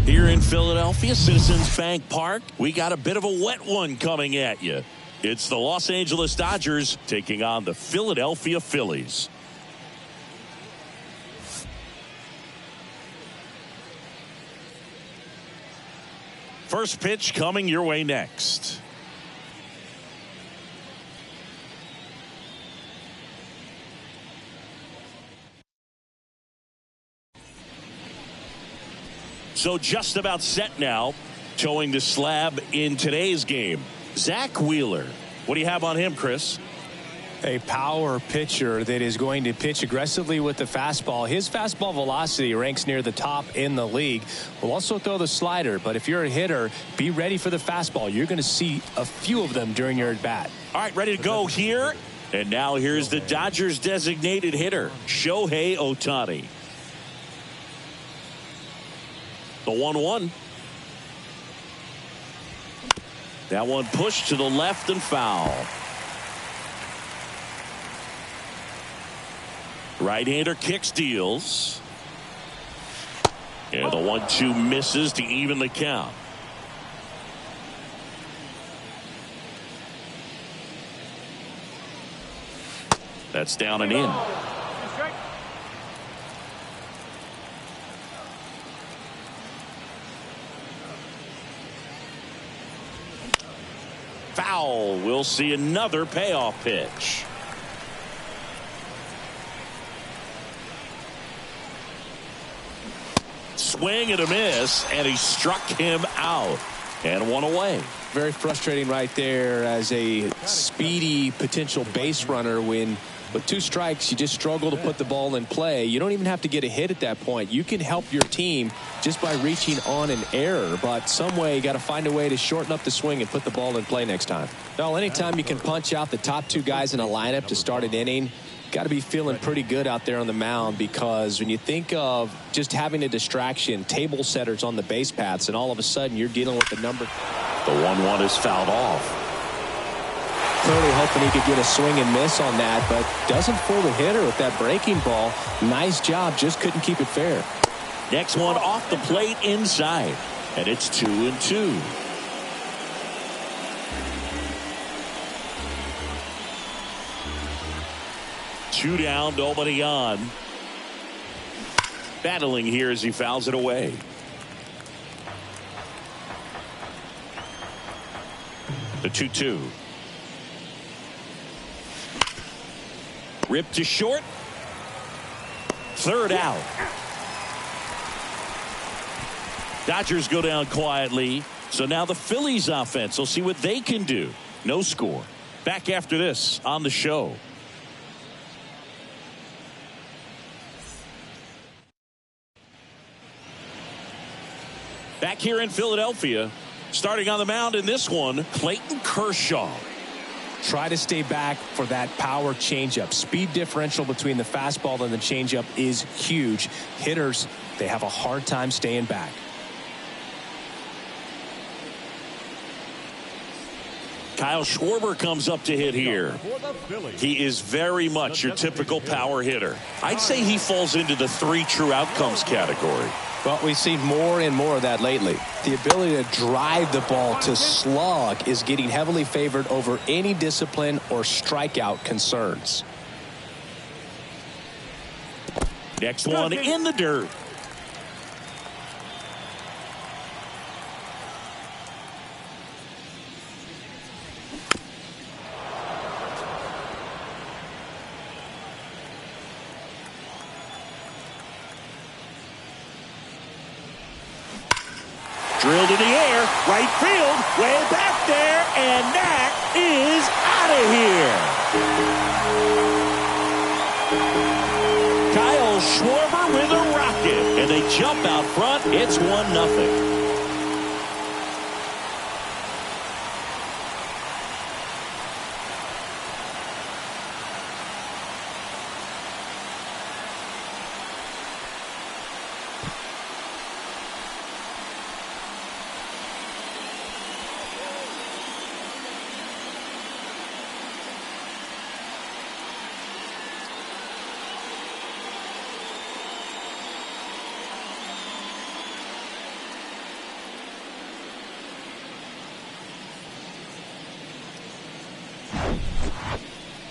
Here in Philadelphia, Citizens Bank Park, we got a bit of a wet one coming at you. It's the Los Angeles Dodgers taking on the Philadelphia Phillies. First pitch coming your way next. So just about set now, towing the slab in today's game. Zach Wheeler. What do you have on him, Chris? A power pitcher that is going to pitch aggressively with the fastball. His fastball velocity ranks near the top in the league. Will also throw the slider, but if you're a hitter, be ready for the fastball. You're going to see a few of them during your at-bat. All right, ready to go here. And now here's the Dodgers designated hitter, Shohei Ohtani. The 1-1. That one pushed to the left and foul. Right-hander kicks, deals. And the 1-2 misses to even the count. That's down and in. Foul. We'll see another payoff pitch. Swing and a miss, and he struck him out. And one away. Very frustrating right there as a speedy potential base runner when with 2 strikes you just struggle to put the ball in play. You don't even have to get a hit at that point. You can help your team just by reaching on an error, but some way you got to find a way to shorten up the swing and put the ball in play next time. Well, anytime you can punch out the top 2 guys in a lineup to start an inning, got to be feeling pretty good out there on the mound, because when you think of just having a distraction, table setters on the base paths, and all of a sudden you're dealing with the number. The 1-1 is fouled off. Clearly hoping he could get a swing and miss on that, but doesn't fool the hitter with that breaking ball. Nice job, just couldn't keep it fair. Next one off the plate inside, and it's 2-2. Two down, nobody on. Battling here as he fouls it away. The 2-2. Ripped to short. Third out. Dodgers go down quietly. So now the Phillies offense will see what they can do. No score. Back after this on the show. Back here in Philadelphia, starting on the mound in this one, Clayton Kershaw. Try to stay back for that power changeup. Speed differential between the fastball and the changeup is huge. Hitters, they have a hard time staying back. Kyle Schwarber comes up to hit here. He is very much your typical power hitter. I'd say he falls into the 3 true outcomes category. Well, we've seen more and more of that lately. The ability to drive the ball to slug is getting heavily favored over any discipline or strikeout concerns. Next one in the dirt. Drilled in the air, right field, way back there, and that is out of here. Kyle Schwarber with a rocket, and they jump out front. It's 1-0.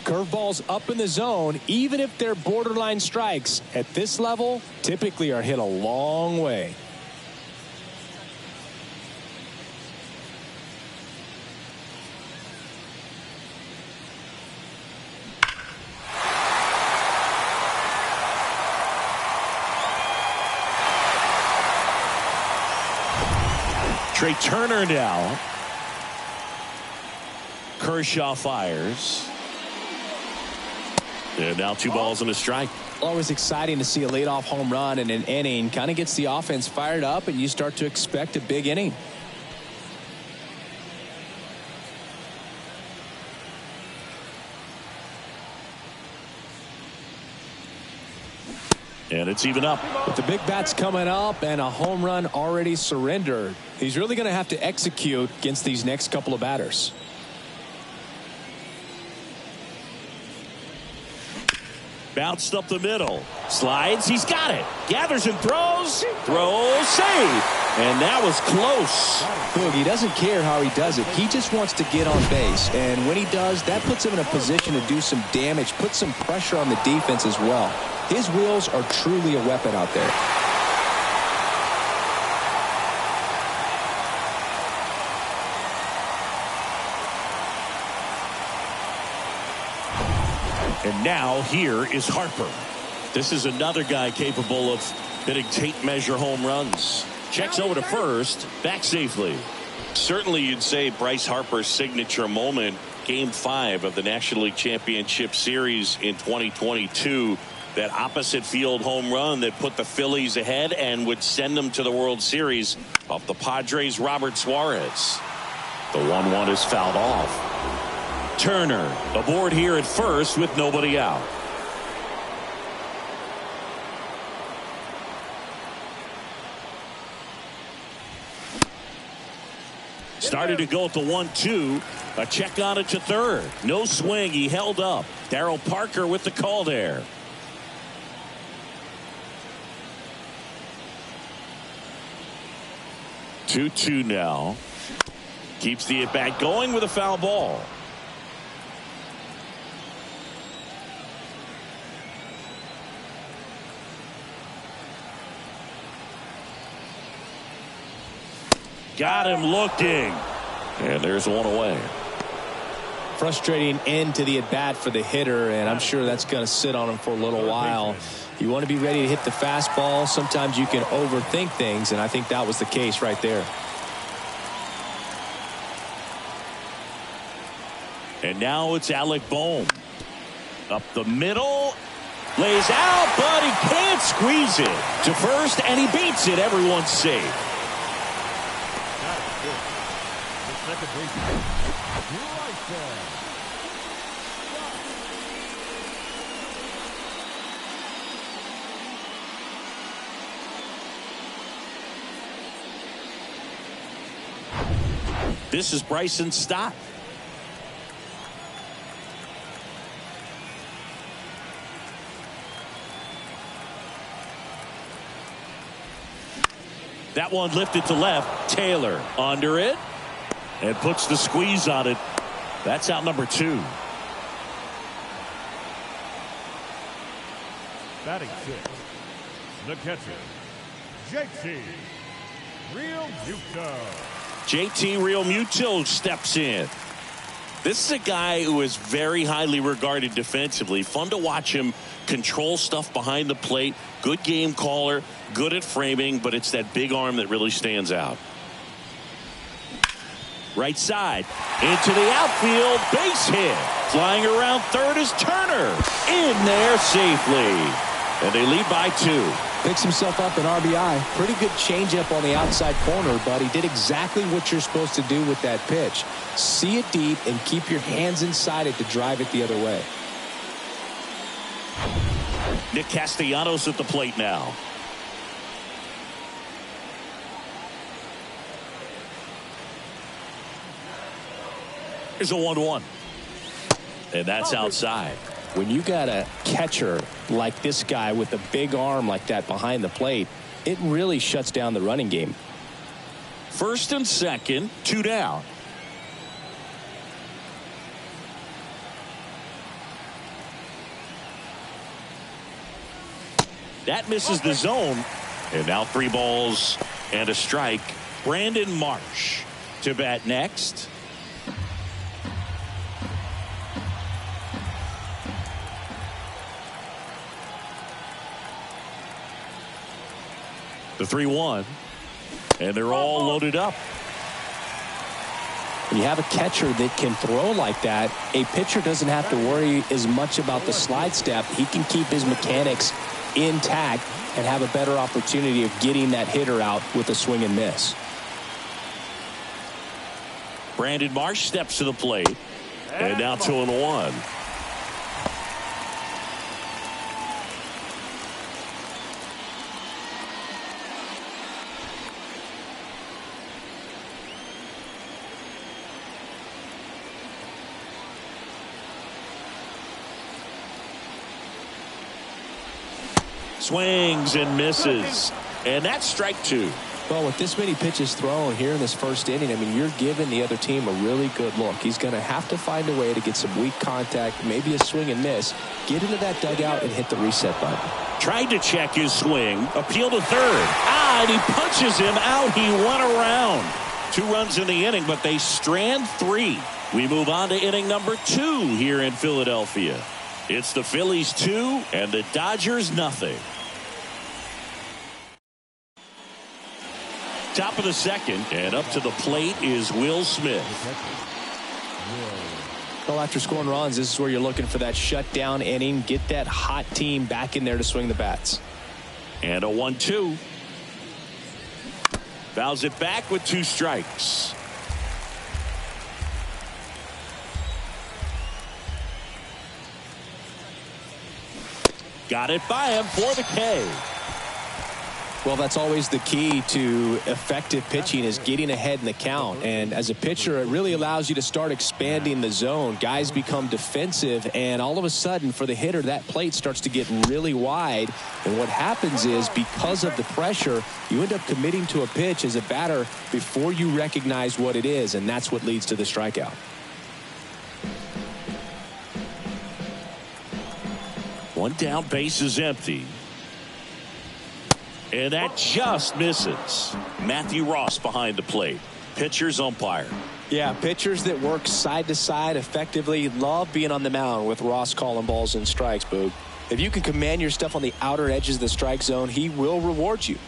Curveballs up in the zone, even if they're borderline strikes, at this level, typically are hit a long way. Trey Turner now. Kershaw fires. And now 2 balls and a strike. Always exciting to see a leadoff home run in an inning. Kind of gets the offense fired up, and you start to expect a big inning. And it's even up. With the big bats coming up and a home run already surrendered, he's really going to have to execute against these next couple of batters. Bounced up the middle. Slides. He's got it. Gathers and throws. Throws. Save. And that was close. Look, he doesn't care how he does it. He just wants to get on base. And when he does, that puts him in a position to do some damage, put some pressure on the defense as well. His wheels are truly a weapon out there. And now here is Harper. This is another guy capable of hitting tape measure home runs. Checks over to first, back safely. Certainly you'd say Bryce Harper's signature moment, Game 5 of the National League Championship Series in 2022. That opposite field home run that put the Phillies ahead and would send them to the World Series off the Padres' Robert Suarez. The 1-1 is fouled off. Turner aboard here at first with nobody out. Started to go at the 1-2. A check on it to third. No swing. He held up. Darryl Parker with the call there. Two now. Keeps the at-bat going with a foul ball. Got him looking. And there's one away. Frustrating end to the at-bat for the hitter, and I'm sure that's going to sit on him for a little while. You want to be ready to hit the fastball. Sometimes you can overthink things, and I think that was the case right there. And now it's Alec Bohm. Up the middle. Lays out, but he can't squeeze it to first, and he beats it. Everyone's safe. Second baseman, right there. This is Bryson Stott. That one lifted to left. Taylor under it. And puts the squeeze on it. That's out number 2. Batting 6, the catcher, JT Realmuto. JT Realmuto steps in. This is a guy who is very highly regarded defensively. Fun to watch him control stuff behind the plate. Good game caller, good at framing, but it's that big arm that really stands out. Right side into the outfield, base hit. Flying around third is Turner. In there safely. And they lead by 2. Picks himself up an RBI. Pretty good changeup on the outside corner, but he did exactly what you're supposed to do with that pitch. See it deep and keep your hands inside it to drive it the other way. Nick Castellanos at the plate now. Here's a 1-1. And that's outside. When you got a catcher like this guy with a big arm like that behind the plate, it really shuts down the running game. First and second, 2 down. That misses the zone. And now 3 balls and a strike. Brandon Marsh to bat next. The 3-1. And they're all loaded up. When you have a catcher that can throw like that, a pitcher doesn't have to worry as much about the slide step. He can keep his mechanics intact and have a better opportunity of getting that hitter out with a swing and miss. Brandon Marsh steps to the plate. And now 2-1. Swings and misses. And that's strike 2. Well, with this many pitches thrown here in this first inning, I mean, you're giving the other team a really good look. He's going to have to find a way to get some weak contact, maybe a swing and miss, get into that dugout and hit the reset button. Tried to check his swing, appeal to third. And he punches him out. He went around. 2 runs in the inning, but they strand 3. We move on to inning number 2 here in Philadelphia. It's the Phillies 2 and the Dodgers nothing. Top of the second, and up to the plate is Will Smith. Well, after scoring runs, this is where you're looking for that shutdown inning. Get that hot team back in there to swing the bats. And a 1-2. Fouls it back with 2 strikes. Got it by him for the K. Well, that's always the key to effective pitching, is getting ahead in the count. And as a pitcher, it really allows you to start expanding the zone. Guys become defensive, and all of a sudden, for the hitter, that plate starts to get really wide. And what happens is, because of the pressure, you end up committing to a pitch as a batter before you recognize what it is, and that's what leads to the strikeout. One down, base is empty. And that just misses. Matthew Ross behind the plate. Pitcher's umpire. Yeah, pitchers that work side to side effectively love being on the mound with Ross calling balls and strikes, Boog. If you can command your stuff on the outer edges of the strike zone, he will reward you.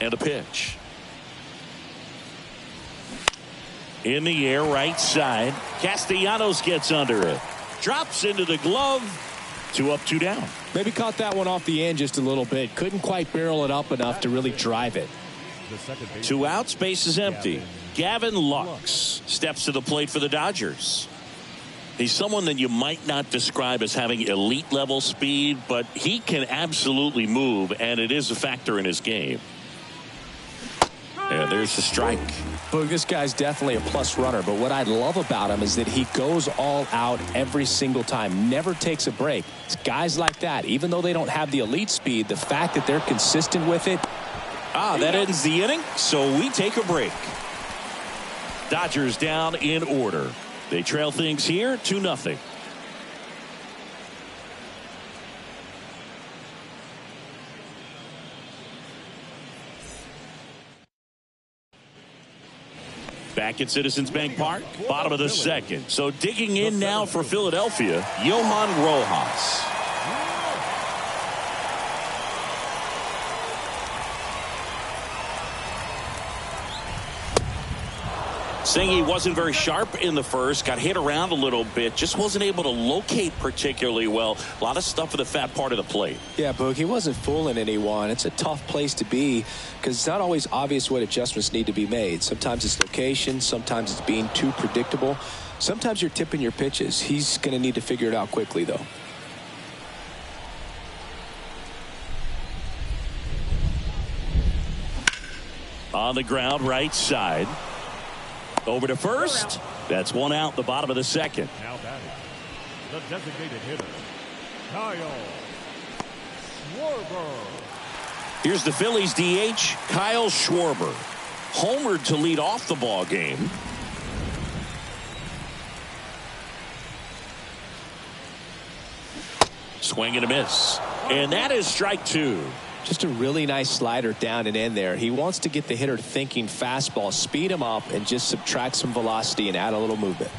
And a pitch. In the air, right side. Castellanos gets under it. Drops into the glove. 2 up, 2 down. Maybe caught that one off the end just a little bit. Couldn't quite barrel it up enough to really drive it. 2 outs, base is empty. Gavin Lux steps to the plate for the Dodgers. He's someone that you might not describe as having elite level speed, but he can absolutely move, and it is a factor in his game. And there's the strike. Boog, this guy's definitely a plus runner, but what I love about him is that he goes all out every single time, never takes a break. It's guys like that, even though they don't have the elite speed, the fact that they're consistent with it. That ends the inning, so we take a break. Dodgers down in order. They trail things here 2-0. Back at Citizens Bank Park, bottom of the second. So digging in now for Philadelphia, Johan Rojas. Saying he wasn't very sharp in the first, got hit around a little bit, just wasn't able to locate particularly well. A lot of stuff for the fat part of the plate. Yeah, Boog, he wasn't fooling anyone. It's a tough place to be because it's not always obvious what adjustments need to be made. Sometimes it's location, sometimes it's being too predictable. Sometimes you're tipping your pitches. He's going to need to figure it out quickly, though. On the ground, right side. Over to first. That's 1 out, the bottom of the second. Now batting, the designated hitter, Kyle Schwarber. Here's the Phillies DH, Kyle Schwarber. Homered to lead off the ball game. Swing and a miss. And that is strike two. Just a really nice slider down and in there. He wants to get the hitter thinking fastball, speed him up, and just subtract some velocity and add a little movement.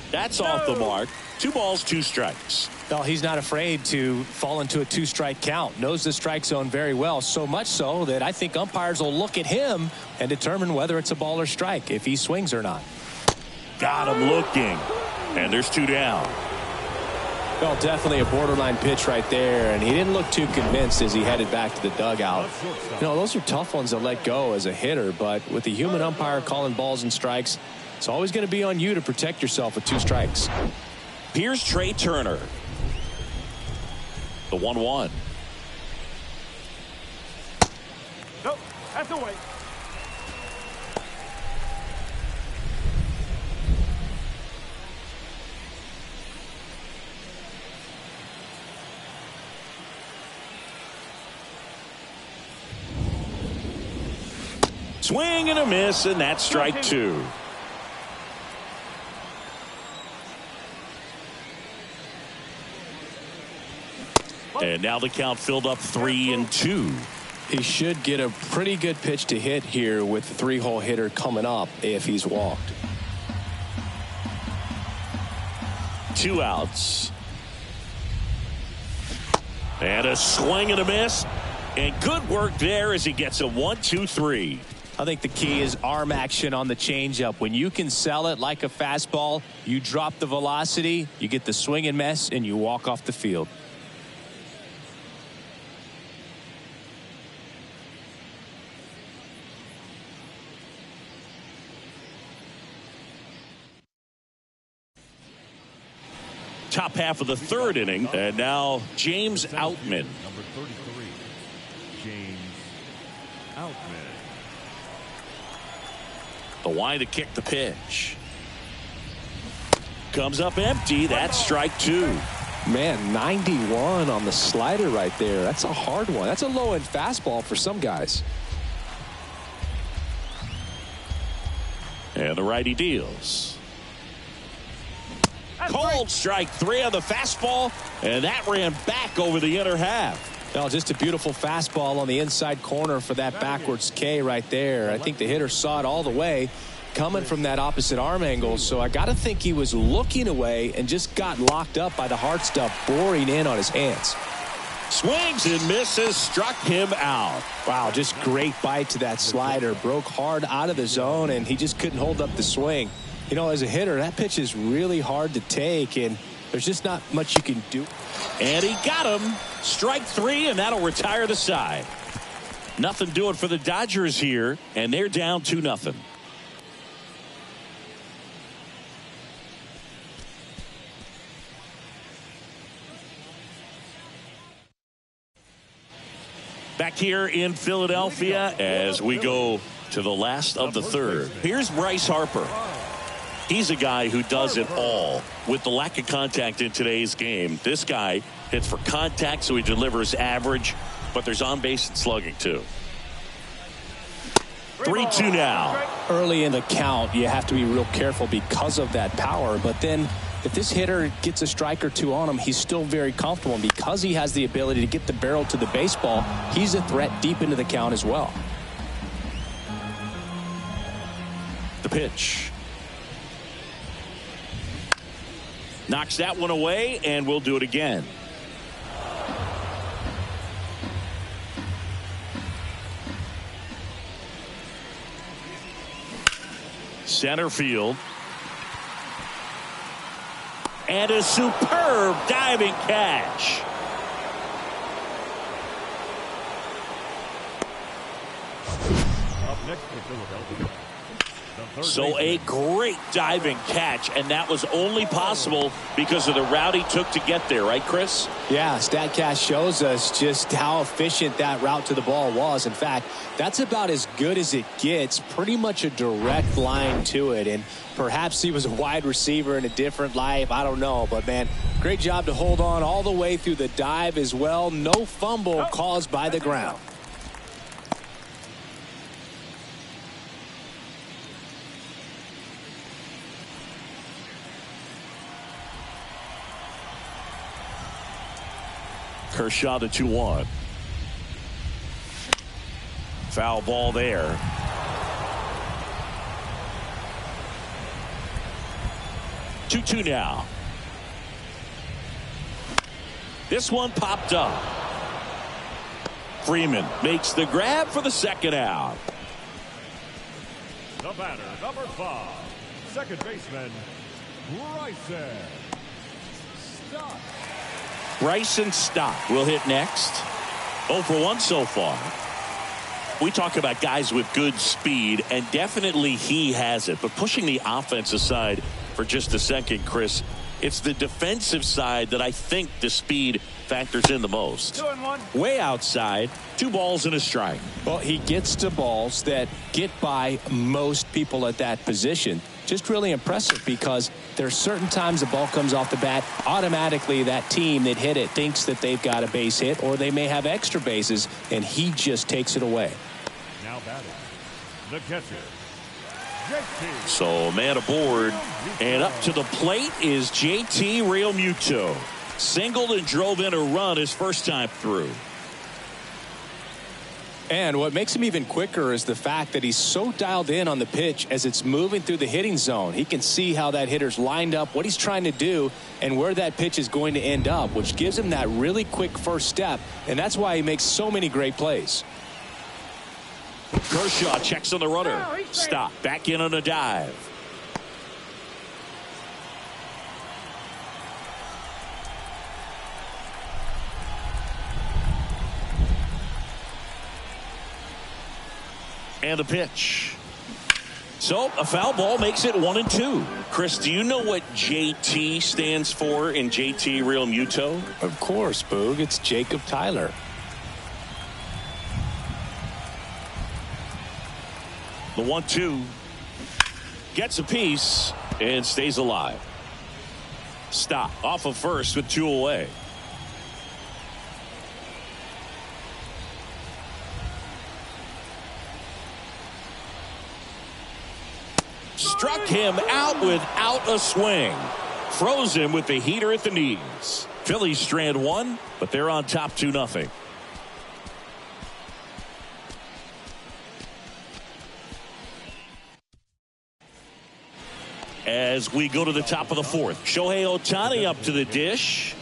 That's off the mark. 2 balls, 2 strikes. No, he's not afraid to fall into a 2-strike count. Knows the strike zone very well, so much so that I think umpires will look at him and determine whether it's a ball or strike, if he swings or not. Got him looking. And there's 2 down. Well, definitely a borderline pitch right there, and he didn't look too convinced as he headed back to the dugout. You know, those are tough ones to let go as a hitter, but with the human umpire calling balls and strikes, it's always going to be on you to protect yourself with 2 strikes. Here's Trey Turner. The 1-1. Nope, that's away. Swing and a miss, and that's strike 2. And now the count filled up 3-2. He should get a pretty good pitch to hit here with the 3-hole hitter coming up if he's walked. 2 outs. And a swing and a miss. And good work there as he gets a 1-2-3. I think the key is arm action on the changeup. When you can sell it like a fastball, you drop the velocity, you get the swing and miss, and you walk off the field. Top half of the 3rd inning, and now James Outman. Number 33, James Outman. The line to kick the pitch. Comes up empty. That's strike 2. Man, 91 on the slider right there. That's a hard one. That's a low-end fastball for some guys. And the righty deals. Called strike 3 on the fastball, and that ran back over the inner half. Well, just a beautiful fastball on the inside corner for that backwards K right there. I think the hitter saw it all the way coming from that opposite arm angle, so I got to think he was looking away and just got locked up by the hard stuff boring in on his hands. Swings and misses, struck him out. Wow, just great bite to that slider. Broke hard out of the zone, and he just couldn't hold up the swing. You know, as a hitter, that pitch is really hard to take, and there's just not much you can do. And he got him. Strike 3, and that'll retire the side. Nothing doing for the Dodgers here, and they're down 2-0. Back here in Philadelphia as we go to the last of the 3rd. Here's Bryce Harper. He's a guy who does it all. With the lack of contact in today's game, this guy hits for contact, so he delivers average, but there's on-base and slugging too. 3-2 now. Early in the count, you have to be real careful because of that power, but then if this hitter gets a strike or 2 on him, he's still very comfortable, and because he has the ability to get the barrel to the baseball, he's a threat deep into the count as well. The pitch. Knocks that one away, and we'll do it again. Center field. And a superb diving catch. Up next for Philadelphia. So a great diving catch, and that was only possible because of the route he took to get there, right, Chris? Yeah, StatCast shows us just how efficient that route to the ball was. In fact, that's about as good as it gets, pretty much a direct line to it. And perhaps he was a wide receiver in a different life, I don't know. But, man, great job to hold on all the way through the dive as well. No fumble caused by the ground. Kershaw the 2-1. Foul ball there. Two now. This one popped up. Freeman makes the grab for the second out. The batter, number 5, second baseman, Bryson Stott. Bryson Stott will hit next. 0 for 1 so far. We talk about guys with good speed, and definitely he has it. But pushing the offense aside for just a second, Chris, it's the defensive side that I think the speed factors in the most. 2-1. Way outside, 2 balls and a strike. Well, he gets to balls that get by most people at that position. Just really impressive, because there's certain times the ball comes off the bat, automatically that team that hit it thinks that they've got a base hit, or they may have extra bases, and he just takes it away. Now batting, the catcher, JT. So man aboard, and up to the plate is JT Realmuto. Singled and drove in a run his first time through. And what makes him even quicker is the fact that he's so dialed in on the pitch as it's moving through the hitting zone. He can see how that hitter's lined up, what he's trying to do, and where that pitch is going to end up, which gives him that really quick first step, and that's why he makes so many great plays. Kershaw checks on the runner. Stop. Back in on a dive. And the pitch. So a foul ball makes it 1-2. Chris, do you know what JT stands for in JT Realmuto? Of course, Boog. It's Jacob Tyler. The 1-2 gets a piece and stays alive. Stop off of first with 2 away. Struck him out without a swing. Froze him with the heater at the knees. Phillies strand 1, but they're on top 2-0. As we go to the top of the 4th, Shohei Ohtani up to the dish.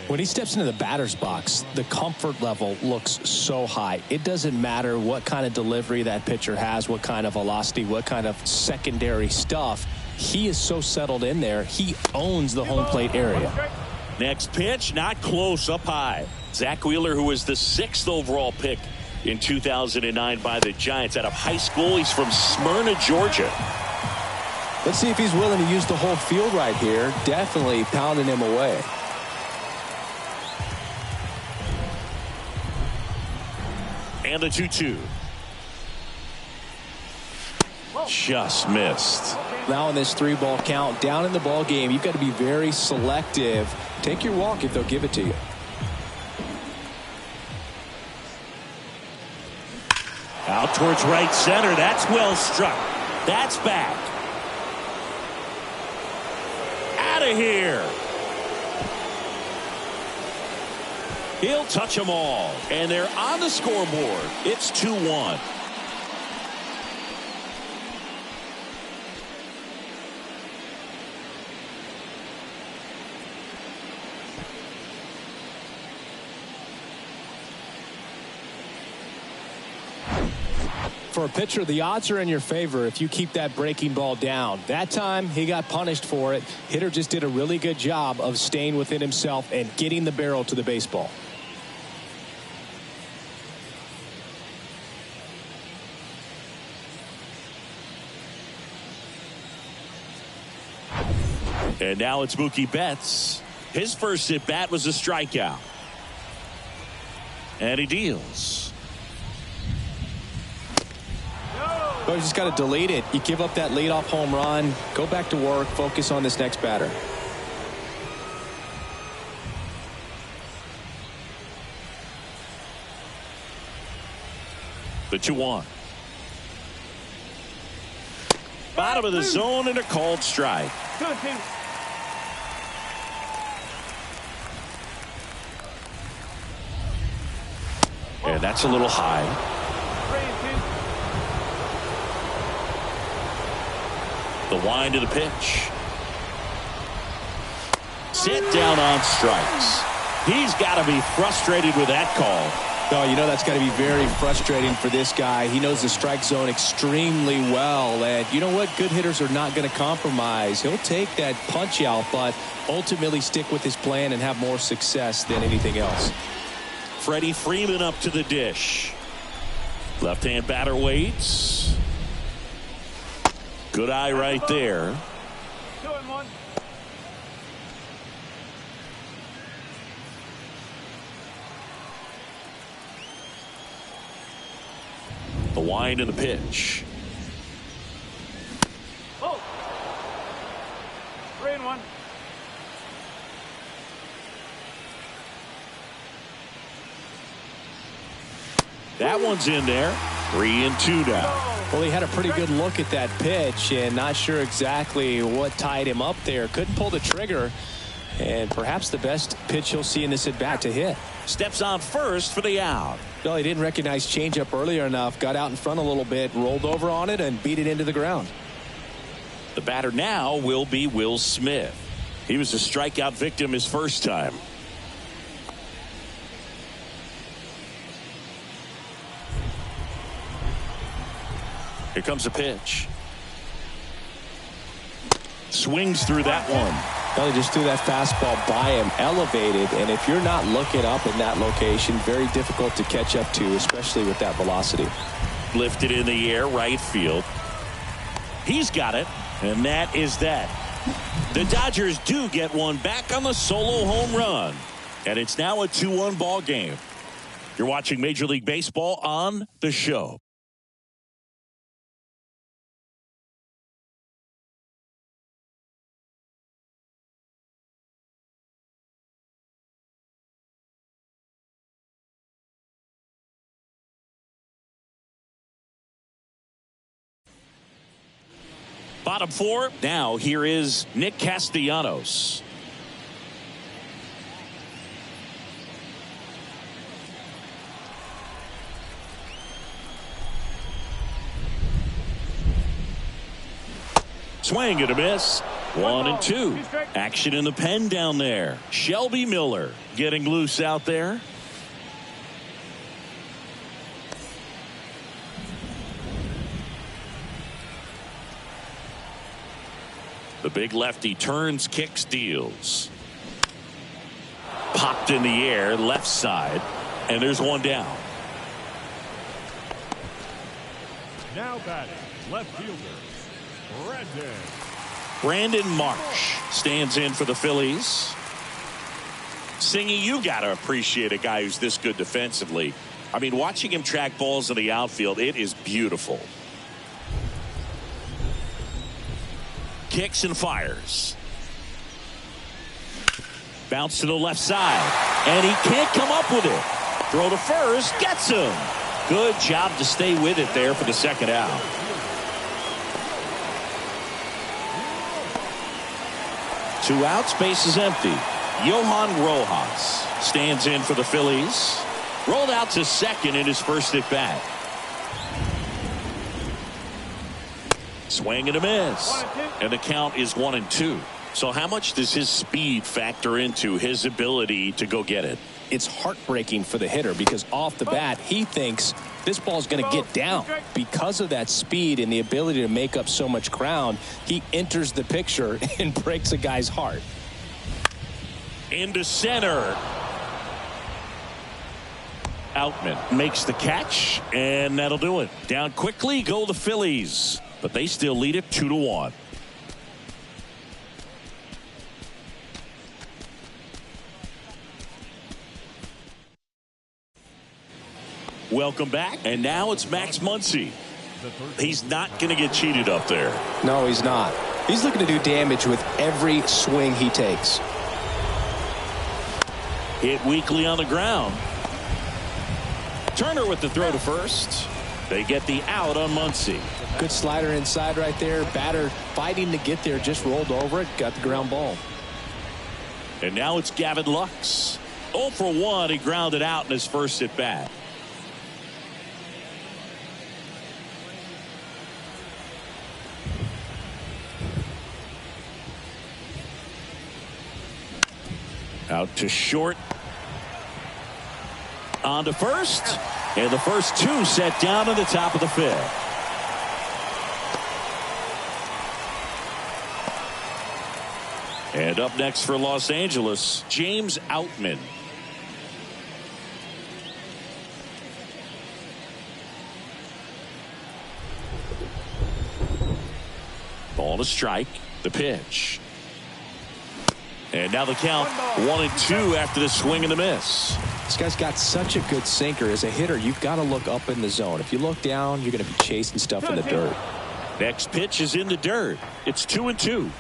When he steps into the batter's box, the comfort level looks so high. It doesn't matter what kind of delivery that pitcher has, what kind of velocity, what kind of secondary stuff. He is so settled in there. He owns the home plate area. Next pitch, not close, up high. Zach Wheeler, who was the 6th overall pick in 2009 by the Giants out of high school. He's from Smyrna, Georgia. Let's see if he's willing to use the whole field right here. Definitely pounding him away. And the 2-2. Just missed. Now in this 3-ball count, down in the ball game, you've got to be very selective. Take your walk if they'll give it to you. Out towards right center. That's well struck. That's back. Out of here. He'll touch them all. And they're on the scoreboard. It's 2-1. For a pitcher, the odds are in your favor if you keep that breaking ball down. That time, he got punished for it. Hitter just did a really good job of staying within himself and getting the barrel to the baseball. And now it's Mookie Betts. His first at bat was a strikeout. And he deals. But you just got to delete it. You give up that leadoff home run. Go back to work. Focus on this next batter. The 2-1. Bottom of the zone and a called strike. 2-2. And that's a little high. The wind of the pitch. Sit down on strikes. He's got to be frustrated with that call. Oh, you know that's got to be very frustrating for this guy. He knows the strike zone extremely well. And you know what? Good hitters are not going to compromise. He'll take that punch out, but ultimately stick with his plan and have more success than anything else. Freddie Freeman up to the dish. Left-hand batter waits. Good eye right there. 2-1. The wind and the pitch. Oh. 3-1. That one's in there. 3-2 now. Well, he had a pretty good look at that pitch and not sure exactly what tied him up there. Couldn't pull the trigger, and perhaps the best pitch he'll see in this at-bat to hit. Steps on first for the out. Well, he didn't recognize changeup earlier enough, got out in front a little bit, rolled over on it, and beat it into the ground. The batter now will be Will Smith. He was a strikeout victim his first time. Here comes a pitch. Swings through that one. Well, he just threw that fastball by him, elevated, and if you're not looking up in that location, very difficult to catch up to, especially with that velocity. Lifted in the air, right field. He's got it, and that is that. The Dodgers do get one back on the solo home run, and it's now a 2-1 ball game. You're watching Major League Baseball on The Show. Bottom four. Now here is Nick Castellanos. Swing and a miss. 1-2. Action in the pen down there. Shelby Miller getting loose out there. The big lefty turns, kicks, deals. Popped in the air, left side, and there's one down. Now batting, left fielder, Brandon Marsh stands in for the Phillies. Singy, you got to appreciate a guy who's this good defensively. I mean, watching him track balls in the outfield, it is beautiful. Kicks and fires. Bounce to the left side, and he can't come up with it. Throw to first, gets him. Good job to stay with it there for the second out. Two outs, base is empty. Johan Rojas stands in for the Phillies. Rolled out to second in his first at bat. Swing and a miss. And the count is 1-2. So how much does his speed factor into his ability to go get it? It's heartbreaking for the hitter because off the bat he thinks this ball's going to get down. Because of that speed and the ability to make up so much ground, he enters the picture and breaks a guy's heart. Into center. Outman makes the catch, and that'll do it. Down quickly go the Phillies, but they still lead it 2-1. Welcome back, and now it's Max Muncy. He's not going to get cheated up there. No, he's not. He's looking to do damage with every swing he takes. Hit weakly on the ground. Turner with the throw to first. They get the out on Muncy. Good slider inside right there. Batter fighting to get there, just rolled over it, got the ground ball. And now it's Gavin Lux. 0 for 1. He grounded out in his first at bat. Out to short. On to first. And the first two set down in the top of the fifth. And up next for Los Angeles, James Outman. Ball to strike. The pitch. And now the count 1-2 after the swing and the miss. This guy's got such a good sinker. As a hitter, you've got to look up in the zone. If you look down, you're going to be chasing stuff in the dirt. Next pitch is in the dirt. It's 2-2.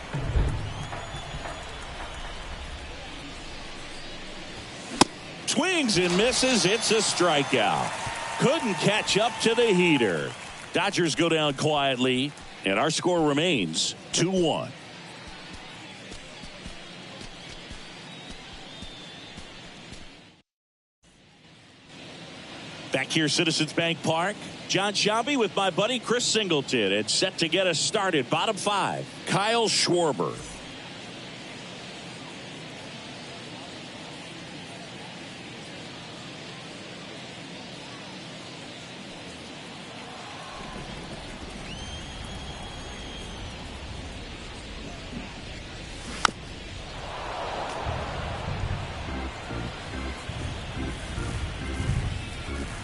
Swings and misses. It's a strikeout. Couldn't catch up to the heater. Dodgers go down quietly, and our score remains 2-1. Back here, Citizens Bank Park. John Sciambi with my buddy Chris Singleton. It's set to get us started. Bottom five, Kyle Schwarber.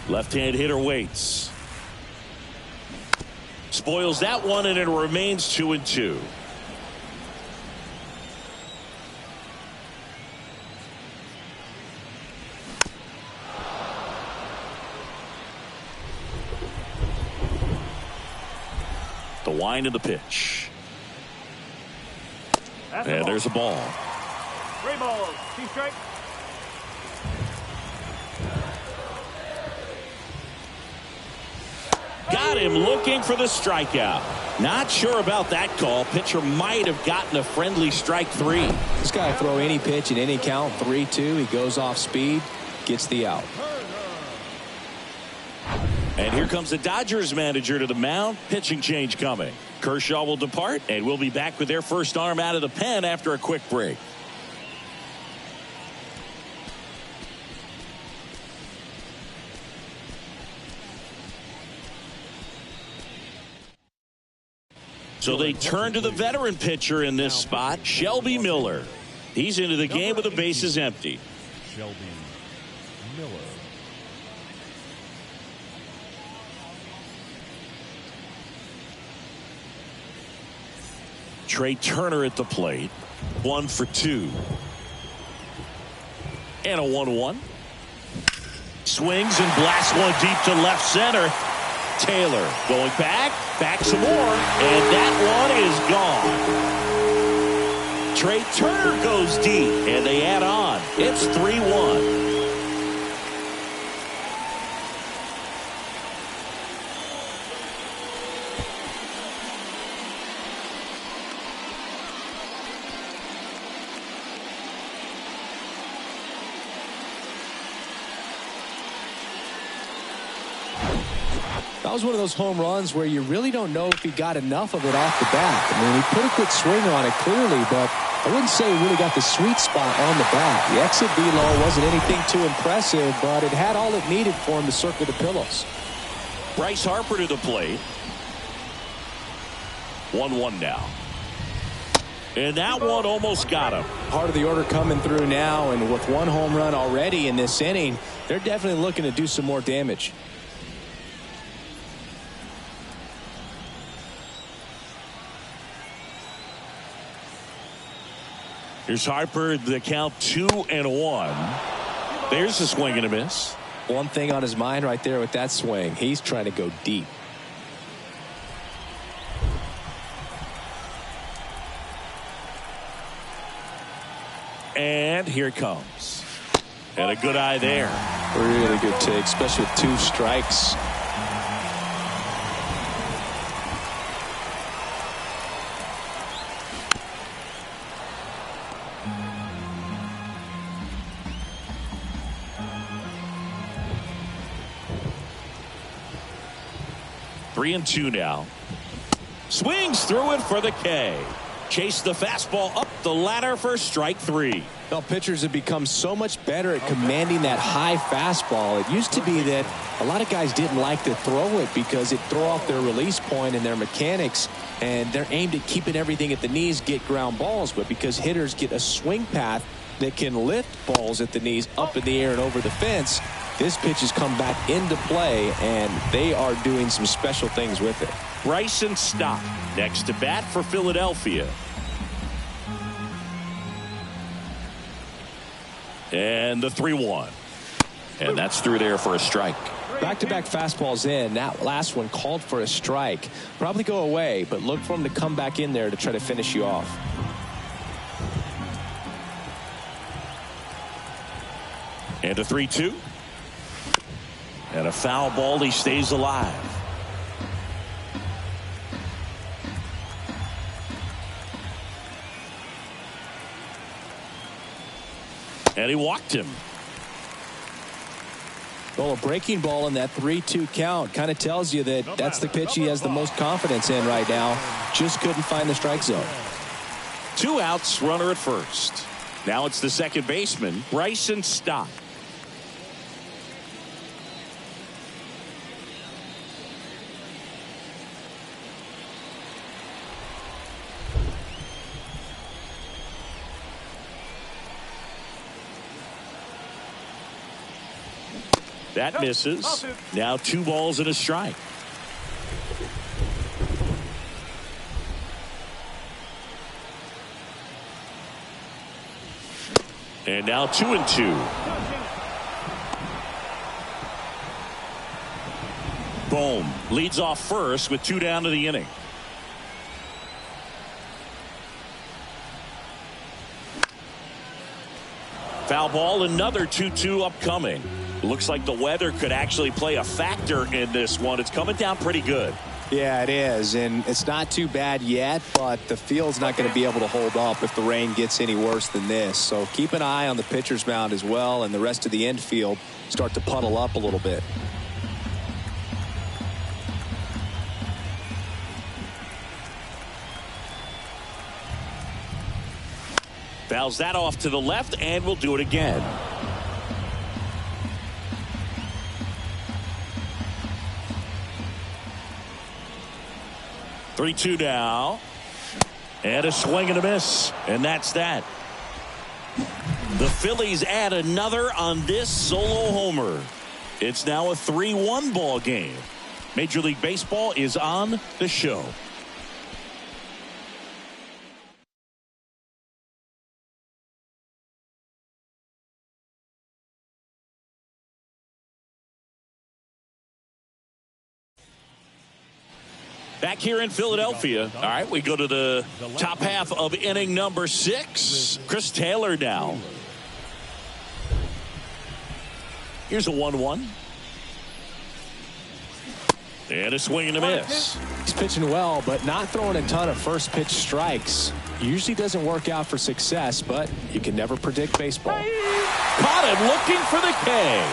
Left-hand hitter waits. Spoils that one, and it remains 2-2. The wind of the pitch. And there's a ball. 3 balls, 2 strikes. Got him looking for the strikeout. Not sure about that call. Pitcher might have gotten a friendly strike 3. This guy throw any pitch in any count. 3-2. He goes off speed, gets the out. And here comes the Dodgers manager to the mound. Pitching change coming. Kershaw will depart, and we'll be back with their first arm out of the pen after a quick break. So they turn to the veteran pitcher in this spot, Shelby Miller. He's into the game with the bases empty. Shelby Miller. Trey Turner at the plate. 1 for 2. And a 1-1. Swings and blasts one deep to left center. Taylor going back some more, and that one is gone. Trey Turner goes deep, and they add on. It's 3-1. That was one of those home runs where you really don't know if he got enough of it off the bat. I mean, he put a good swing on it clearly, but I wouldn't say he really got the sweet spot on the bat. The exit velo wasn't anything too impressive, but it had all it needed for him to circle the pillows. Bryce Harper to the plate. 1-1 now. And that one almost got him. Part of the order coming through now, and with one home run already in this inning, they're definitely looking to do some more damage. Here's Harper, the count 2-1. There's a swing and a miss. One thing on his mind right there with that swing. He's trying to go deep. And here it comes. And a good eye there. Really good take, especially with 2 strikes. Three and 2 now. Swings through it for the K. Chase the fastball up the ladder for strike 3. Well, pitchers have become so much better at commanding that high fastball. It used to be that a lot of guys didn't like to throw it because it throw off their release point and their mechanics, and they're aimed at keeping everything at the knees, get ground balls. But because hitters get a swing path that can lift balls at the knees up in the air and over the fence, this pitch has come back into play, and they are doing some special things with it. Bryson Stott next to bat for Philadelphia. And the 3-1. And that's through there for a strike. Back-to-back fastballs in. That last one called for a strike. Probably go away, but look for him to come back in there to try to finish you off. And a 3-2. And a foul ball. He stays alive. And he walked him. Well, a breaking ball in that 3-2 count kind of tells you that that's the pitch he has the most confidence in right now. Just couldn't find the strike zone. 2 outs, runner at first. Now it's the second baseman, Bryson Stott. That misses. Now 2 balls and a strike. And now 2-2. Bohm leads off first with 2 down to the inning. Foul ball, another 2-2 upcoming. Looks like the weather could actually play a factor in this one. It's coming down pretty good. Yeah, it is, and it's not too bad yet, but the field's not going to be able to hold up if the rain gets any worse than this. So keep an eye on the pitcher's mound as well, and the rest of the infield start to puddle up a little bit. Fouls that off to the left, and we'll do it again. Three-two now. And a swing and a miss. And that's that. The Phillies add another on this solo homer. It's now a 3-1 ball game. Major League Baseball is on the show. Back here in Philadelphia. All right, we go to the top half of inning number 6. Chris Taylor now. Here's a 1-1. And a swing and a miss. He's pitching well, but not throwing a ton of first pitch strikes. Usually doesn't work out for success, but you can never predict baseball. Caught him looking for the K.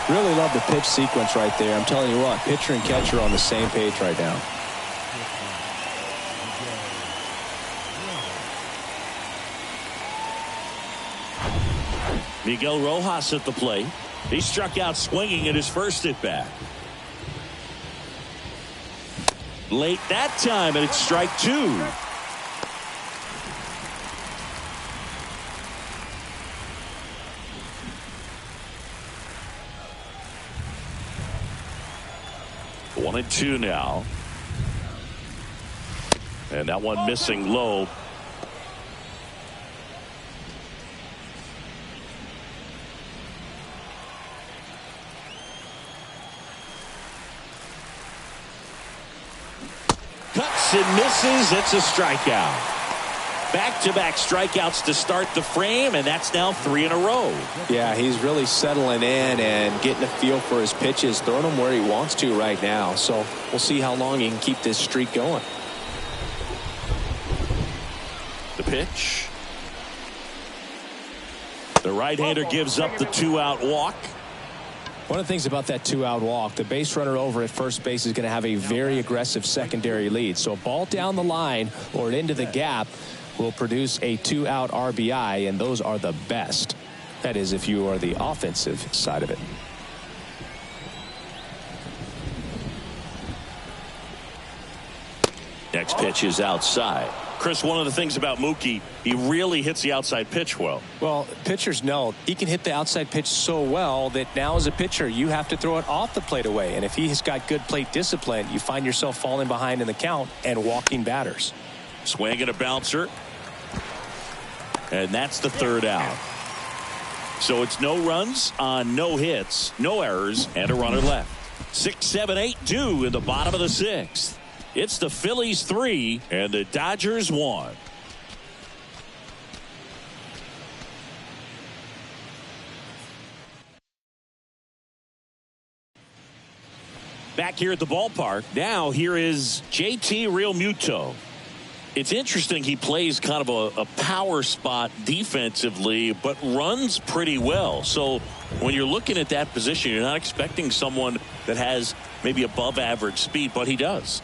Really love the pitch sequence right there. I'm telling you what, pitcher and catcher are on the same page right now. Miguel Rojas at the plate. He struck out swinging at his first at bat. Late that time, and it's strike 2. One and 2 now. And that one missing low. Cuts and misses. It's a strikeout. Back-to-back strikeouts to start the frame, and that's now 3 in a row. Yeah, he's really settling in and getting a feel for his pitches, throwing them where he wants to right now. So we'll see how long he can keep this streak going. The pitch. The right-hander gives up the 2-out walk. One of the things about that 2-out walk, the base runner over at first base is going to have a very aggressive secondary lead. So a ball down the line or into the gap, will produce a 2-out RBI, and those are the best. That is, if you are the offensive side of it. Next pitch is outside. Chris, one of the things about Mookie, he really hits the outside pitch well. Well, pitchers know he can hit the outside pitch so well that now as a pitcher, you have to throw it off the plate away. And if he's got good plate discipline, you find yourself falling behind in the count and walking batters. Swing and a bouncer. And that's the 3rd out. So it's no runs on no hits, no errors, and a runner left. 6, 7, 8 due in the bottom of the 6th. It's the Phillies 3 and the Dodgers 1. Back here at the ballpark, now here is JT Realmuto. It's interesting he plays kind of a power spot defensively, but runs pretty well. So when you're looking at that position, you're not expecting someone that has maybe above average speed, but he does.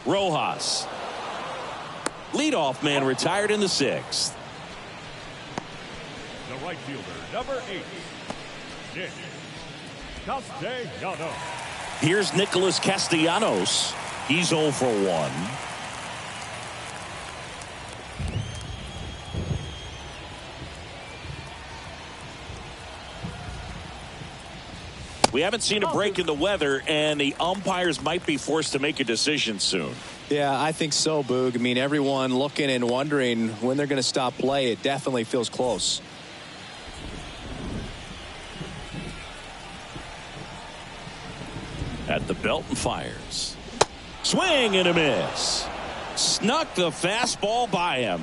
Rojas. Leadoff man retired in the 6th. The right fielder, number 8, Nick Castellanos. Here's Nicholas Castellanos. He's 0 for 1. We haven't seen a break in the weather, and the umpires might be forced to make a decision soon. Yeah, I think so, Boog. I mean, everyone looking and wondering when they're going to stop play. It definitely feels close. At the belt and fires. Swing and a miss. Snuck the fastball by him.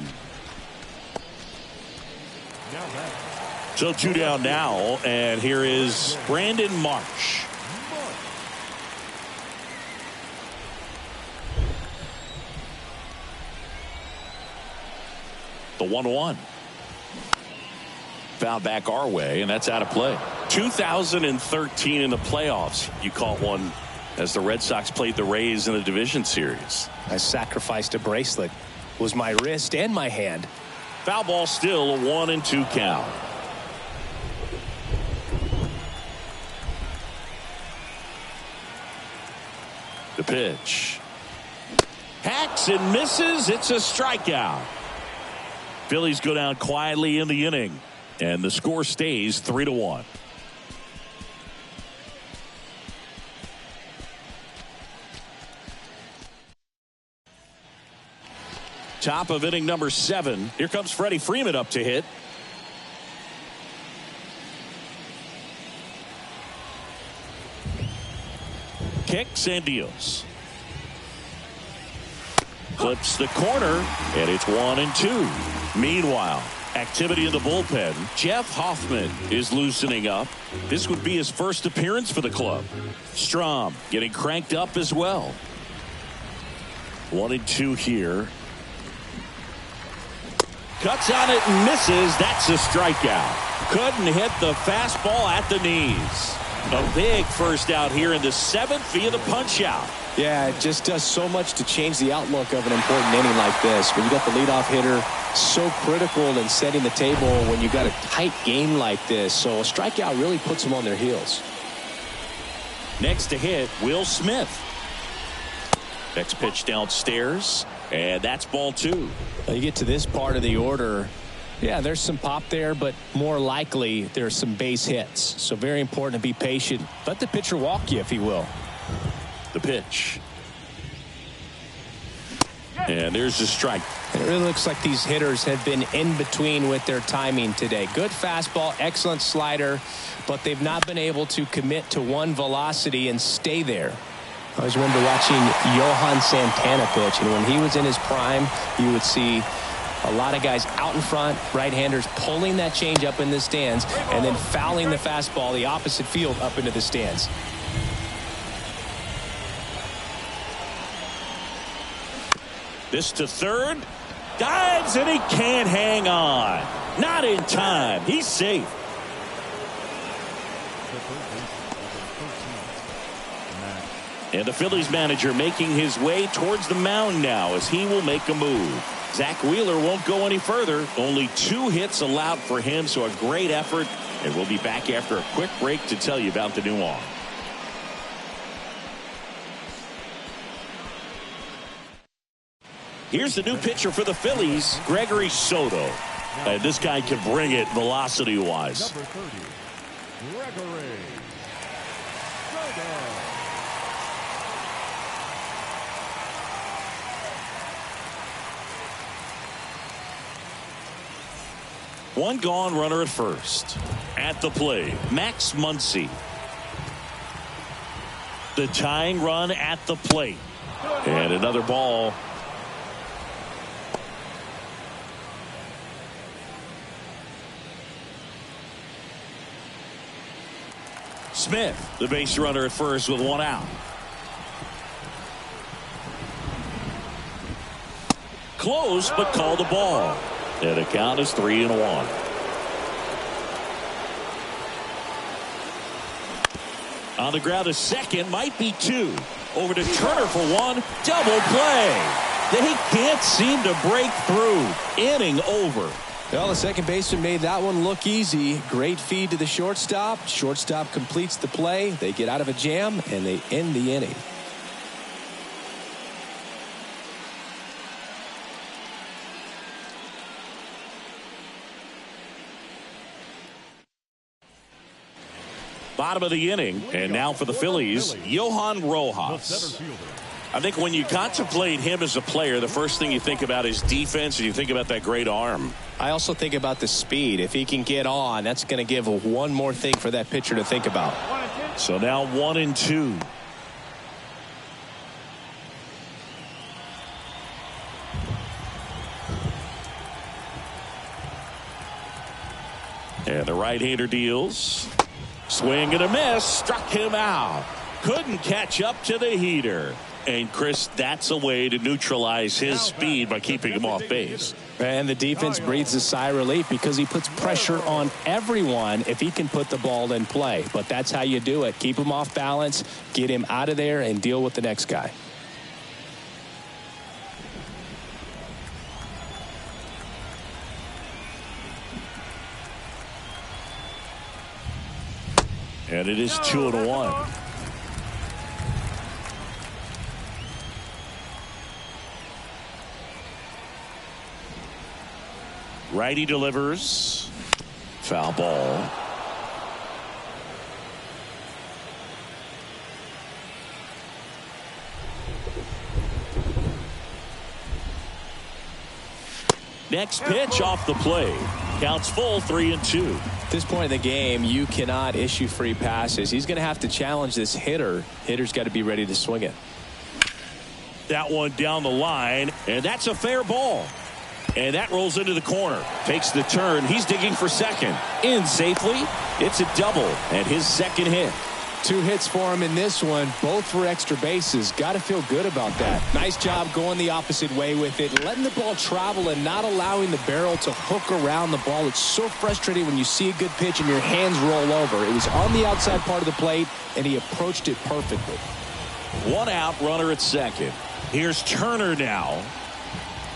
So 2 down now, and here is Brandon Marsh. The 1-1. Foul back our way, and that's out of play. 2013 in the playoffs, you caught one as the Red Sox played the Rays in the division series. I sacrificed a bracelet. It was my wrist and my hand. Foul ball still, a 1-2 count. The pitch. Hacks and misses. It's a strikeout. Phillies go down quietly in the inning, and the score stays 3-1. Top of inning number 7. Here comes Freddie Freeman up to hit. Kicks and deals. Clips the corner, and it's 1-2. Meanwhile, activity in the bullpen. Jeff Hoffman is loosening up. This would be his first appearance for the club. Strom getting cranked up as well. 1-2 here. Cuts on it and misses. That's a strikeout. Couldn't hit the fastball at the knees. A big first out here in the 7th via the punch out. Yeah, it just does so much to change the outlook of an important inning like this. When you got the leadoff hitter, so critical in setting the table when you got a tight game like this. So a strikeout really puts them on their heels. Next to hit, Will Smith. Next pitch downstairs, and that's ball 2. Now you get to this part of the order. Yeah, there's some pop there, but more likely there's some base hits. So very important to be patient. Let the pitcher walk you if he will. The pitch. And there's the strike. It really looks like these hitters have been in between with their timing today. Good fastball, excellent slider, but they've not been able to commit to one velocity and stay there. I always remember watching Johan Santana pitch, and when he was in his prime, you would see a lot of guys out in front, right-handers pulling that change up in the stands and then fouling the fastball the opposite field up into the stands. This to third. Dives, and he can't hang on. Not in time. He's safe. And the Phillies manager making his way towards the mound now as he will make a move. Zach Wheeler won't go any further. Only 2 hits allowed for him, so a great effort. And we'll be back after a quick break to tell you about the new arm. Here's the new pitcher for the Phillies, Gregory Soto. And this guy can bring it velocity-wise. Number 30, Gregory Soto. One gone, runner at first. At the plate, Max Muncy. The tying run at the plate. And another ball. Smith, the base runner at first with 1 out. Close, but called the ball. And the count is 3-1. On the ground, a second, might be 2. Over to Turner for 1. Double play. They can't seem to break through. Inning over. Well, the second baseman made that one look easy. Great feed to the shortstop. Shortstop completes the play. They get out of a jam, and they end the inning. Bottom of the inning, and now for the Phillies, Johan Rojas. I think when you contemplate him as a player, the first thing you think about is defense, and you think about that great arm. I also think about the speed. If he can get on, that's going to give one more thing for that pitcher to think about. So now 1-2. And the right-hander deals. Swing and a miss. Struck him out. Couldn't catch up to the heater. And, Chris, that's a way to neutralize his speed by keeping him off base. And the defense breathes a sigh of relief because he puts pressure on everyone if he can put the ball in play. But that's how you do it. Keep him off balance, get him out of there, and deal with the next guy. And it is 2-1. Righty delivers. Foul ball. Next pitch off the play. Counts full, 3-2. At this point in the game, you cannot issue free passes. He's going to have to challenge this hitter. Hitter's got to be ready to swing it. That one down the line, and that's a fair ball. And that rolls into the corner. Takes the turn. He's digging for second. In safely. It's a double and his second hit. 2 hits for him in this one, both for extra bases. Got to feel good about that. Nice job going the opposite way with it, letting the ball travel and not allowing the barrel to hook around the ball. It's so frustrating when you see a good pitch and your hands roll over. It was on the outside part of the plate, and he approached it perfectly. 1 out, runner at second. Here's Turner now.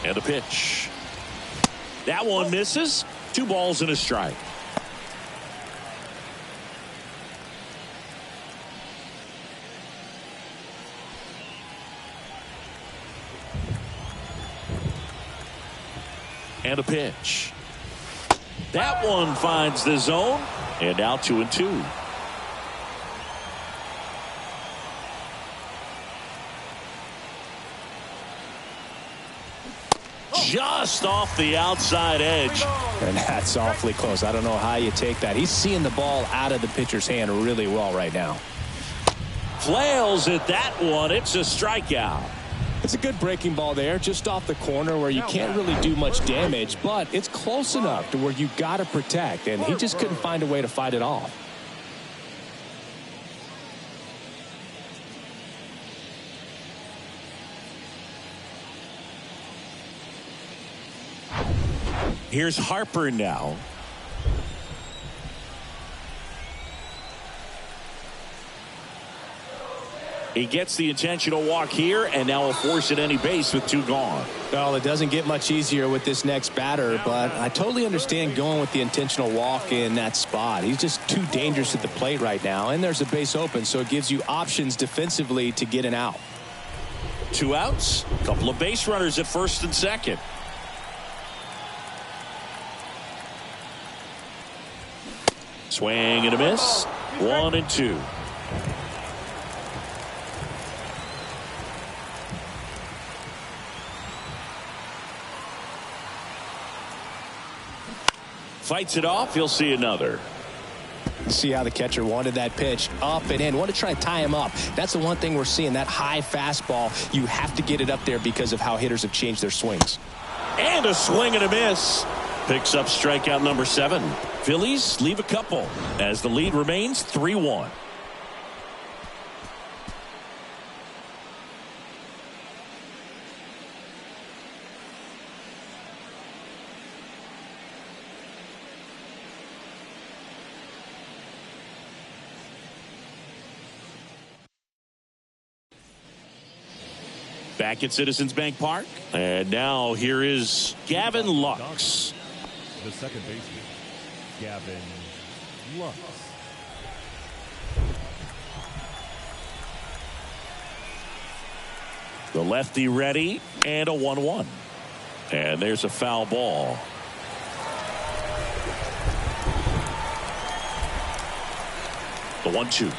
And a pitch. That one misses. 2 balls and a strike. And a pitch. That one finds the zone. And now 2-2. Just off the outside edge. And that's awfully close. I don't know how you take that. He's seeing the ball out of the pitcher's hand really well right now. Flails at that one. It's a strikeout. It's a good breaking ball there, just off the corner where you can't really do much damage, but it's close enough to where you got to protect, and he just couldn't find a way to fight it off. Here's Harper now. He gets the intentional walk here, and now will force at any base with 2 gone. Well, it doesn't get much easier with this next batter, but I totally understand going with the intentional walk in that spot. He's just too dangerous at the plate right now, and there's a base open, so it gives you options defensively to get an out. 2 outs, a couple of base runners at first and second. Swing and a miss. 1-2. Fights it off. He'll see another. See how the catcher wanted that pitch up and in. Want to try to tie him up. That's the one thing we're seeing. That high fastball, you have to get it up there because of how hitters have changed their swings. And a swing and a miss. Picks up strikeout number 7. Phillies leave a couple as the lead remains 3-1. Back at Citizens Bank Park. And now here is Gavin Lux. The second baseman, Gavin Lux. The lefty ready, and a 1-1. And there's a foul ball. The 1-2.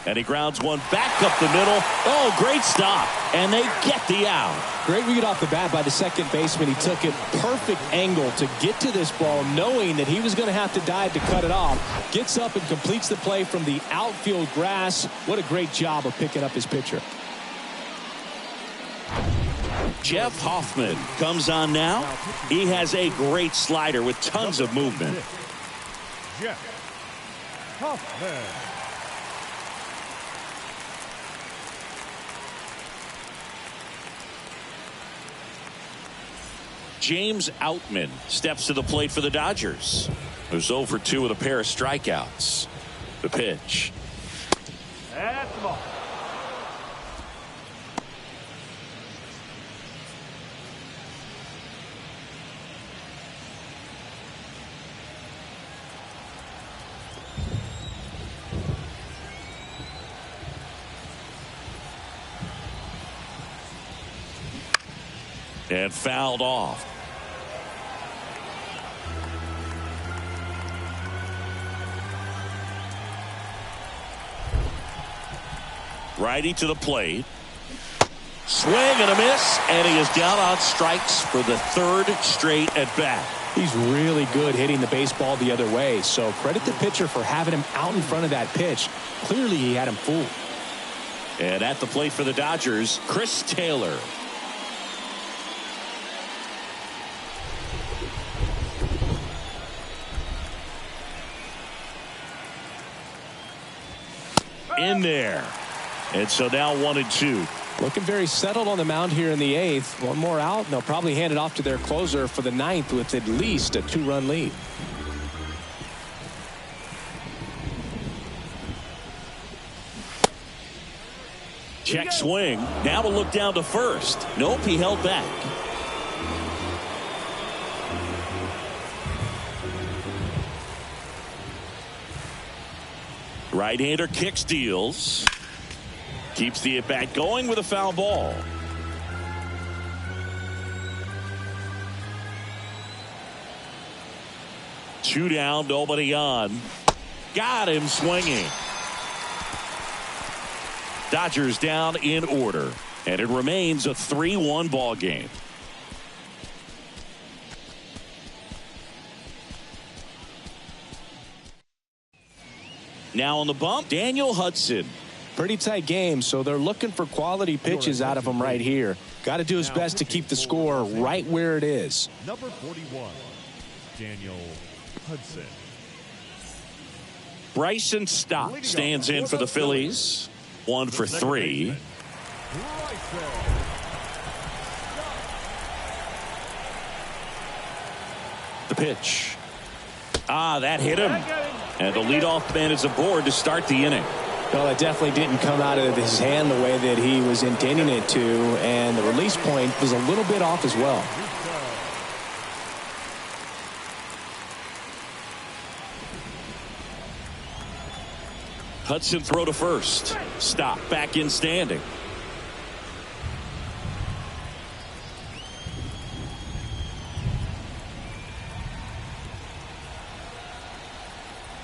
And he grounds one back up the middle. Oh, great stop. And they get the out. Great read off the bat by the second baseman. He took it perfect angle to get to this ball, knowing that he was going to have to dive to cut it off. Gets up and completes the play from the outfield grass. What a great job of picking up his pitcher. Jeff Hoffman comes on now. He has a great slider with tons of movement. Jeff Hoffman. James Outman steps to the plate for the Dodgers, who's 0 for 2 with a pair of strikeouts. The pitch. That's the ball. And fouled off. Righty to the plate. Swing and a miss, and he is down on strikes for the 3rd straight at bat. He's really good hitting the baseball the other way, so credit the pitcher for having him out in front of that pitch. Clearly he had him fooled. And at the plate for the Dodgers, Chris Taylor. In there. And so now 1-2. Looking very settled on the mound here in the 8th. One more out, and they'll probably hand it off to their closer for the 9th with at least a 2-run lead. Check swing. Now to look down to first. Nope, he held back. Right-hander kick steals. Keeps the at-bat going with a foul ball. Two down, nobody on. Got him swinging. Dodgers down in order. And it remains a 3-1 ball game. Now on the bump, Daniel Hudson. Pretty tight game, so they're looking for quality pitches out of him right here. Got to do his best to keep the score right where it is. Number 41, Daniel Hudson. Bryson Stott stands in for the Phillies. 1 for 3. The pitch. That hit him. And the leadoff man is aboard to start the inning. Well, it definitely didn't come out of his hand the way that he was intending it to, and the release point was a little bit off as well. Hudson throw to first. Stop. Back in standing.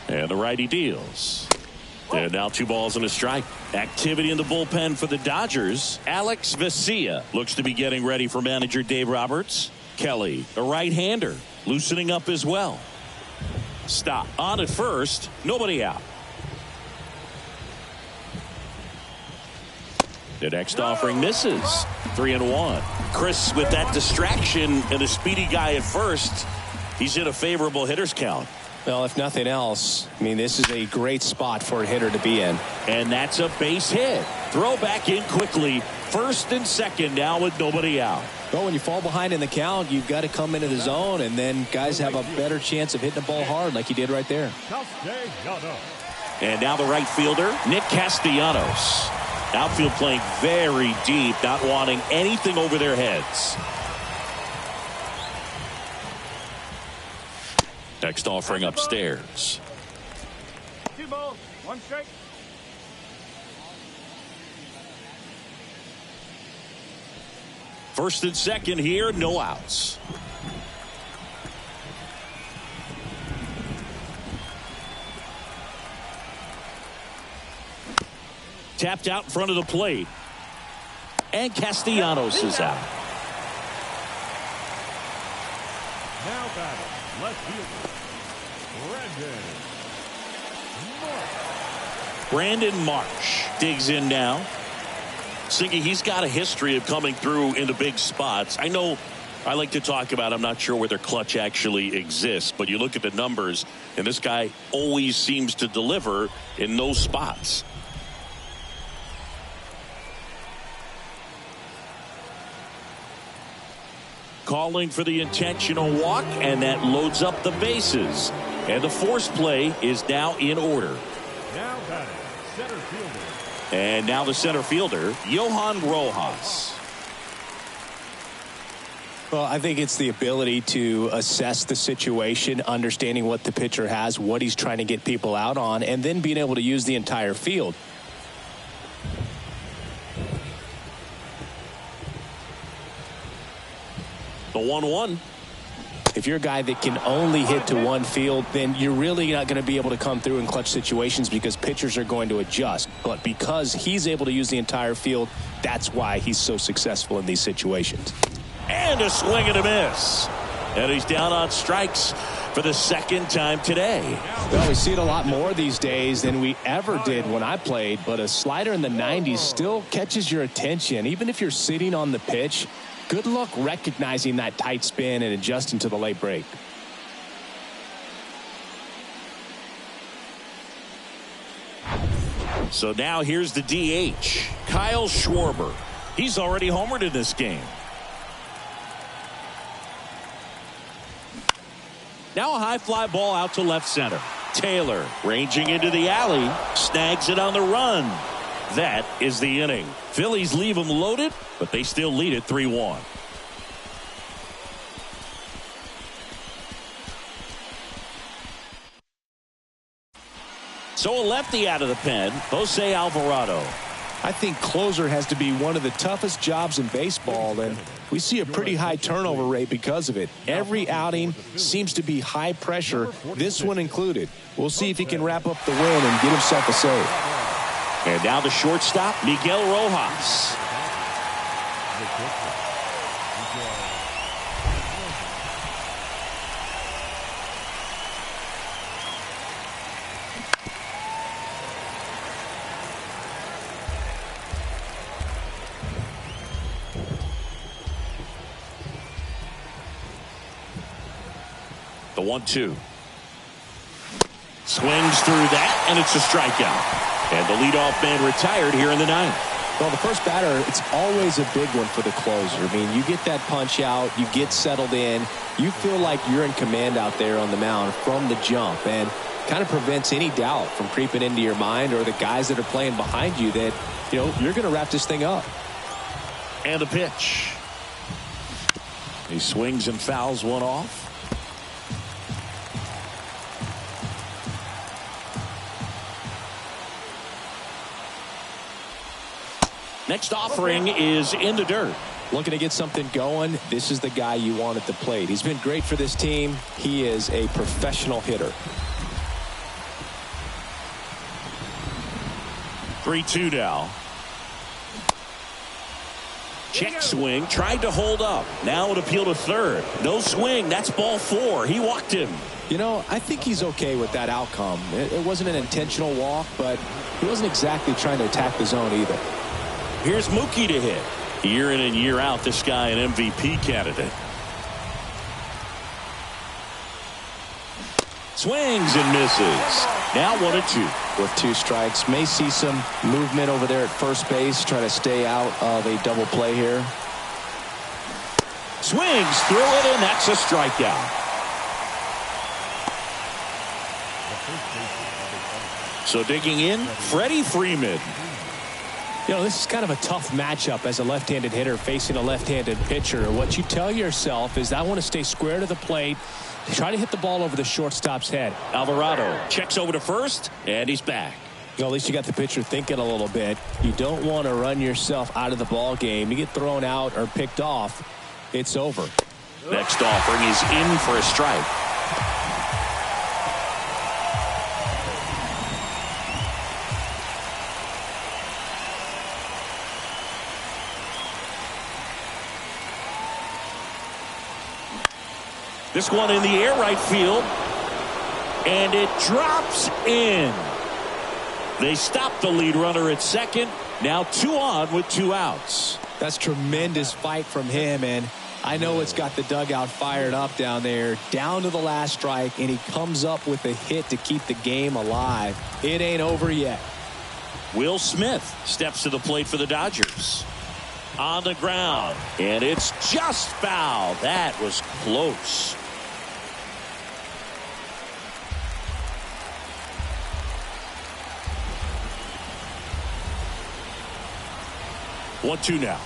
And the righty deals. And now 2 balls and a strike. Activity in the bullpen for the Dodgers. Alex Vesia looks to be getting ready for manager Dave Roberts. Kelly, a right-hander, loosening up as well. Stop. On at first. Nobody out. The next offering misses. 3-1. Chris with that distraction and a speedy guy at first. He's in a favorable hitter's count. Well, if nothing else, I mean, this is a great spot for a hitter to be in. And that's a base hit. Throw back in quickly. First and second now with nobody out. Well, when you fall behind in the count, you've got to come into the zone, and then guys have a better chance of hitting the ball hard like he did right there. And now the right fielder, Nick Castellanos. Outfield playing very deep, not wanting anything over their heads. Next offering upstairs. 2 balls, 1 strike. First and second here, no outs. Tapped out in front of the plate. And Castellanos is out. Now batting, left fielder, Brandon Marsh digs in now. Singy, he's got a history of coming through into big spots. I know I like to talk about, I'm not sure whether clutch actually exists, but you look at the numbers, and this guy always seems to deliver in those spots. Calling for the intentional walk, and that loads up the bases. And the force play is now in order. Now batting, center fielder. And now the center fielder, Johan Rojas. Well, I think it's the ability to assess the situation, understanding what the pitcher has, what he's trying to get people out on, and then being able to use the entire field. The 1-1. If you're a guy that can only hit to one field, then you're really not going to be able to come through in clutch situations because pitchers are going to adjust. But because he's able to use the entire field, that's why he's so successful in these situations. And a swing and a miss. And he's down on strikes for the second time today. Well, we see it a lot more these days than we ever did when I played, but a slider in the 90s still catches your attention. Even if you're sitting on the pitch, good luck recognizing that tight spin and adjusting to the late break. So now here's the DH, Kyle Schwarber. He's already homered in this game. Now a high fly ball out to left center. Taylor ranging into the alley, snags it on the run. That is the inning. Phillies leave them loaded, but they still lead it 3-1. So a lefty out of the pen, Jose Alvarado. I think closer has to be one of the toughest jobs in baseball, and we see a pretty high turnover rate because of it. Every outing seems to be high pressure, this one included. We'll see if he can wrap up the win and get himself a save. And now the shortstop, Miguel Rojas. The 1-2. Swings through that, and it's a strikeout. And the leadoff man retired here in the ninth. Well, the first batter, it's always a big one for the closer. I mean, you get that punch out, you get settled in, you feel like you're in command out there on the mound from the jump. And kind of prevents any doubt from creeping into your mind or the guys that are playing behind you that, you know, you're going to wrap this thing up. And a pitch. He swings and fouls one off. Next offering is in the dirt. Looking to get something going. This is the guy you want at the plate. He's been great for this team. He is a professional hitter. 3-2 now. Check swing. Tried to hold up. Now it appeal to third. No swing. That's ball 4. He walked him. You know, I think he's okay with that outcome. It wasn't an intentional walk, but he wasn't exactly trying to attack the zone either. Here's Mookie to hit. Year in and year out, this guy an MVP candidate. Swings and misses. Now 1-2. With 2 strikes. May see some movement over there at first base. Try to stay out of a double play here. Swings through it, and that's a strikeout. So digging in, Freddie Freeman. You know, this is kind of a tough matchup as a left-handed hitter facing a left-handed pitcher. What you tell yourself is I want to stay square to the plate, try to hit the ball over the shortstop's head. Alvarado checks over to first, and he's back. You know, at least you got the pitcher thinking a little bit. You don't want to run yourself out of the ball game. You get thrown out or picked off, it's over. Next offering is in for a strike. This one in the air right field, and it drops in. They stop the lead runner at second. Now 2 on with 2 outs. That's tremendous fight from him, and I know it's got the dugout fired up down there. Down to the last strike, and he comes up with a hit to keep the game alive. It ain't over yet. Will Smith steps to the plate for the Dodgers. On the ground, and it's just foul. That was close. One, 2 now.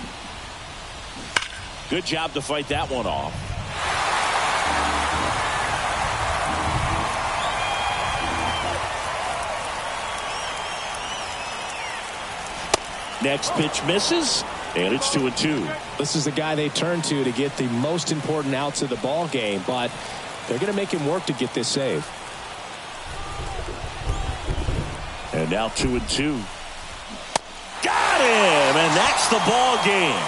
Good job to fight that one off. Next pitch misses, and it's 2-2. This is the guy they turn to get the most important outs of the ball game, but they're going to make him work to get this save. And now 2-2. Got him, and that's the ball game.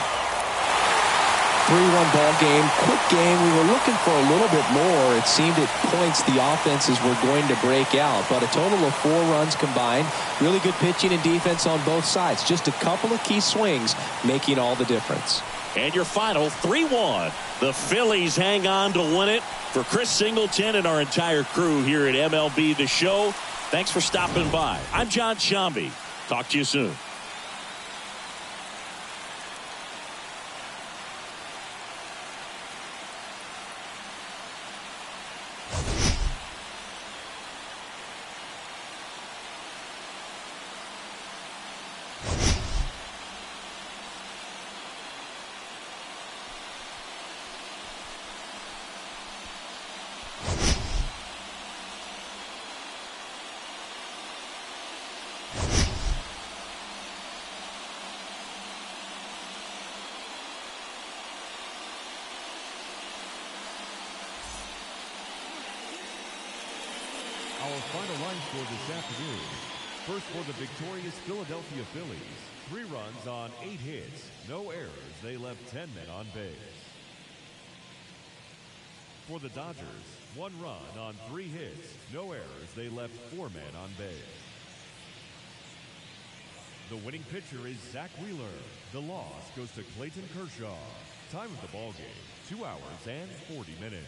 3-1 ball game, quick game. We were looking for a little bit more. It seemed at points the offenses were going to break out, but a total of 4 runs combined. Really good pitching and defense on both sides. Just a couple of key swings making all the difference. And your final 3-1. The Phillies hang on to win it. For Chris Singleton and our entire crew here at MLB The Show, thanks for stopping by. I'm John Shambi. Talk to you soon. Our final line score this afternoon. First for the victorious Philadelphia Phillies. 3 runs on 8 hits. No errors. They left 10 men on base. For the Dodgers, 1 run on 3 hits. No errors. They left 4 men on base. The winning pitcher is Zach Wheeler. The loss goes to Clayton Kershaw. Time of the ball game, 2 hours and 40 minutes.